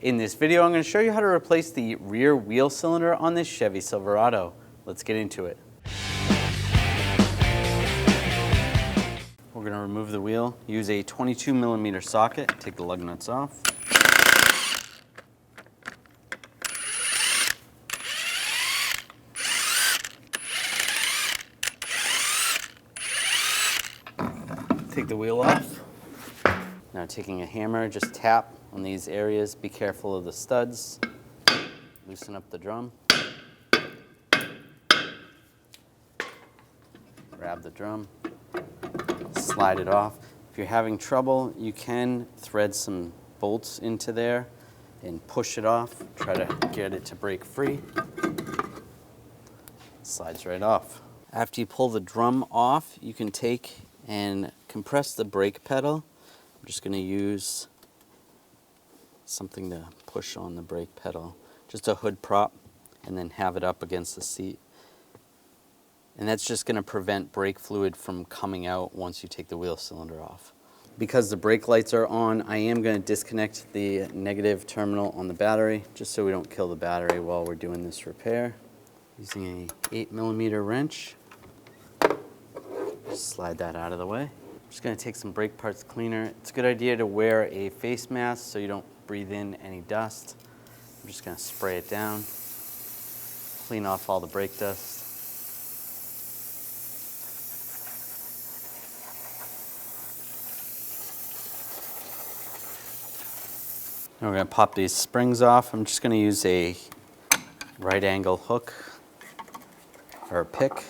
In this video, I'm going to show you how to replace the rear wheel cylinder on this Chevy Silverado. Let's get into it. We're going to remove the wheel, use a 22mm socket, take the lug nuts off. Take the wheel off. Now taking a hammer, just tap on these areas. Be careful of the studs. Loosen up the drum. Grab the drum. Slide it off. If you're having trouble, you can thread some bolts into there and push it off. Try to get it to break free. Slides right off. After you pull the drum off, you can take and compress the brake pedal. I'm just going to use something to push on the brake pedal, just a hood prop, and then have it up against the seat. And that's just going to prevent brake fluid from coming out once you take the wheel cylinder off. Because the brake lights are on, I am going to disconnect the negative terminal on the battery, just so we don't kill the battery while we're doing this repair. Using a 8mm wrench, just slide that out of the way. I'm just going to take some brake parts cleaner. It's a good idea to wear a face mask so you don't breathe in any dust. I'm just going to spray it down, clean off all the brake dust. Now we're going to pop these springs off. I'm just going to use a right angle hook or a pick.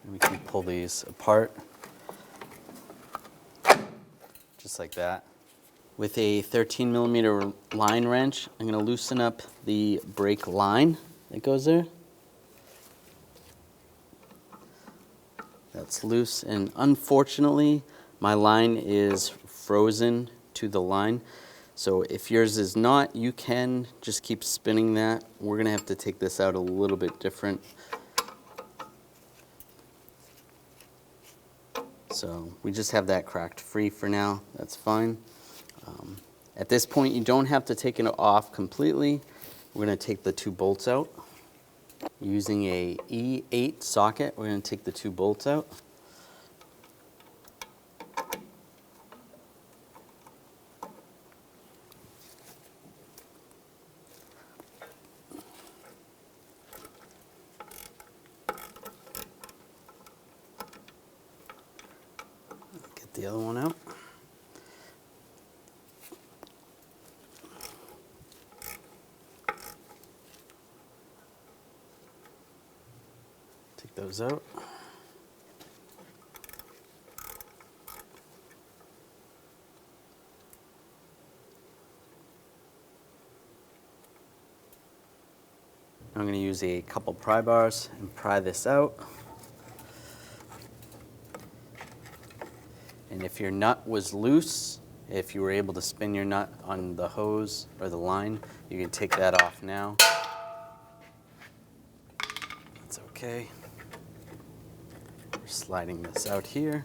And we can pull these apart just like that. With a 13mm line wrench, I'm going to loosen up the brake line that goes there. That's loose, and unfortunately my line is frozen to the line. So if yours is not, you can just keep spinning that. We're going to have to take this out a little bit different. So we just have that cracked free for now. That's fine. At this point, you don't have to take it off completely. We're going to take the two bolts out. Using a E8 socket, we're going to take the two bolts out. Get the other one out. Take those out. I'm going to use a couple pry bars and pry this out. And if your nut was loose, if you were able to spin your nut on the hose or the line, you can take that off now. That's okay. We're sliding this out here.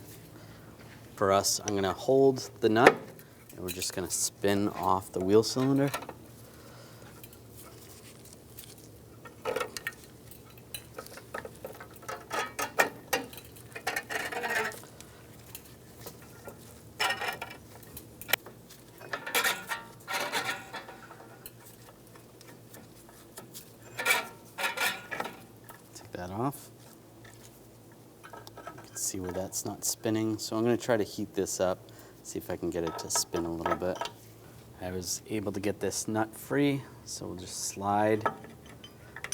For us, I'm going to hold the nut and we're just going to spin off the wheel cylinder. That off. You can see where that's not spinning, so I'm going to try to heat this up, see if I can get it to spin a little bit. I was able to get this nut free, so we'll just slide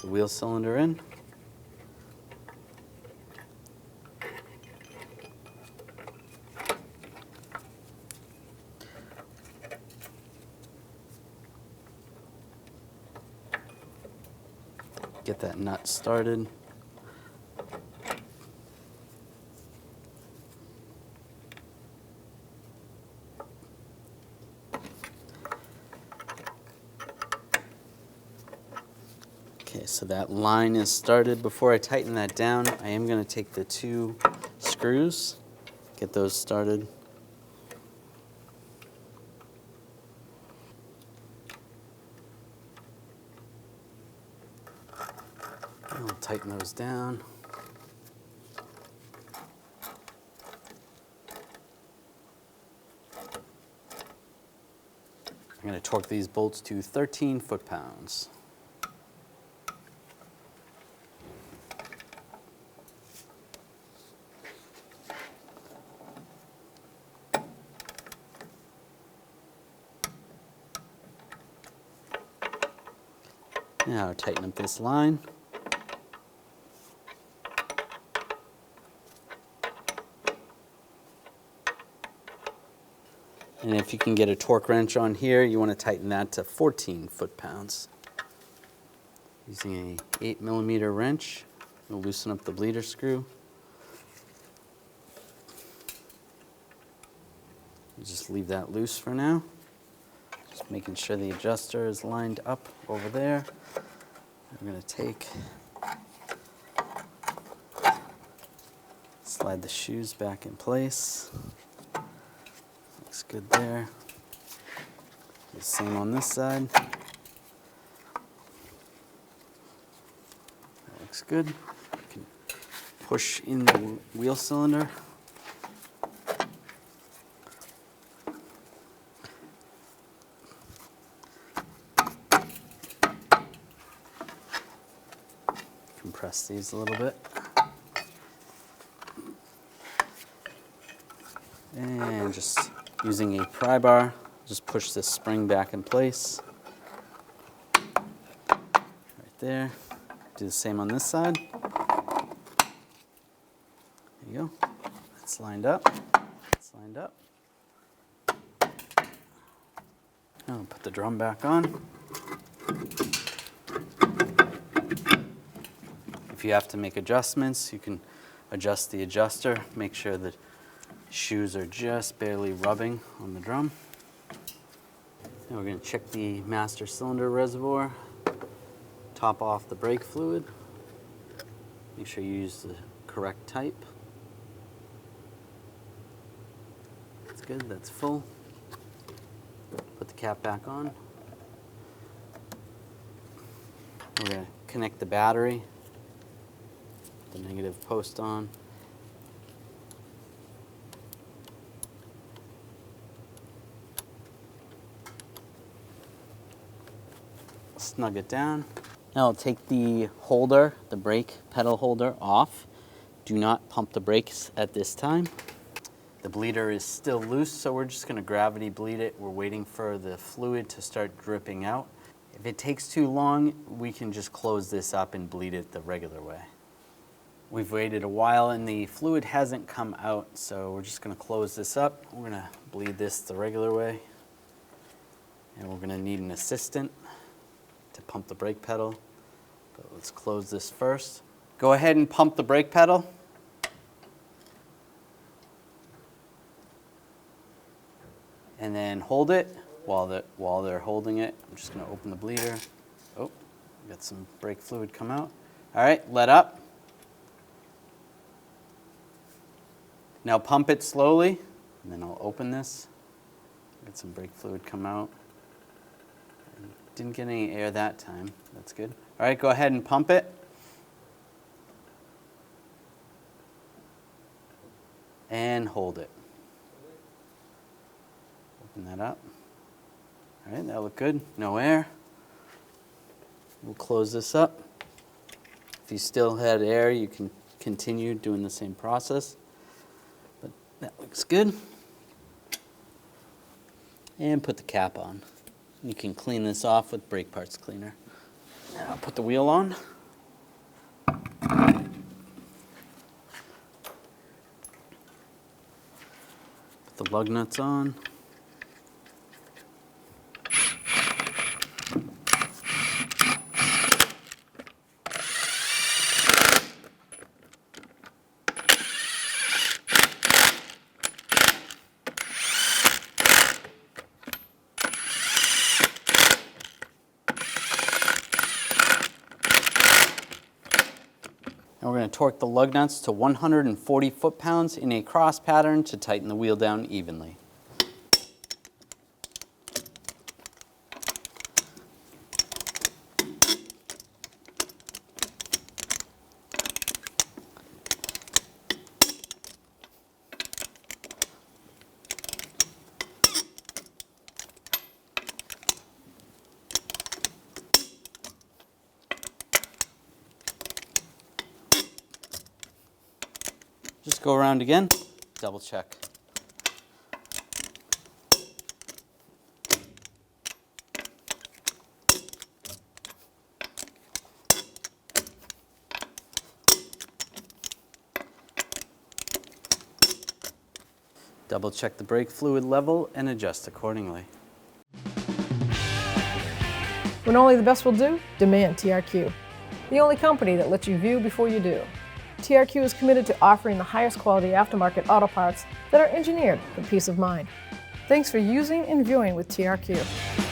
the wheel cylinder in. Get that nut started. Okay, so that line is started. Before I tighten that down, I am going to take the two screws, get those started. I'll tighten those down. I'm going to torque these bolts to 13 foot-pounds. Now tighten up this line. And if you can get a torque wrench on here, you want to tighten that to 14 foot-pounds. Using a 8mm wrench, we'll loosen up the bleeder screw. You just leave that loose for now. Just making sure the adjuster is lined up over there. I'm going to slide the shoes back in place. Looks good there. The same on this side. That looks good. You can push in the wheel cylinder. Compress these a little bit. And just using a pry bar, just push this spring back in place. Right there. Do the same on this side. There you go. It's lined up. It's lined up. I'll put the drum back on. If you have to make adjustments, you can adjust the adjuster. Make sure the shoes are just barely rubbing on the drum. Now we're going to check the master cylinder reservoir. Top off the brake fluid. Make sure you use the correct type. That's good, that's full. Put the cap back on. We're going to connect the battery. The negative post on. Snug it down. Now I'll take the holder, the brake pedal holder off. Do not pump the brakes at this time. The bleeder is still loose, so we're just going to gravity bleed it. We're waiting for the fluid to start dripping out. If it takes too long, we can just close this up and bleed it the regular way. We've waited a while and the fluid hasn't come out, so we're just going to close this up. We're going to bleed this the regular way. And we're going to need an assistant to pump the brake pedal. But let's close this first. Go ahead and pump the brake pedal. And then hold it while they're holding it. I'm just going to open the bleeder. Oh, got some brake fluid come out. All right, let up. Now pump it slowly, and then I'll open this. Get some brake fluid come out. Didn't get any air that time. That's good. All right, go ahead and pump it. And hold it. Open that up. All right, that looked good. No air. We'll close this up. If you still had air, you can continue doing the same process. But that looks good. And put the cap on. You can clean this off with brake parts cleaner. Now I'll put the wheel on. Put the lug nuts on. Now we're going to torque the lug nuts to 140 foot-pounds in a cross pattern to tighten the wheel down evenly. Just go around again, double check. Double check the brake fluid level and adjust accordingly. When only the best will do, demand TRQ. The only company that lets you view before you do. TRQ is committed to offering the highest quality aftermarket auto parts that are engineered for peace of mind. Thanks for using and viewing with TRQ.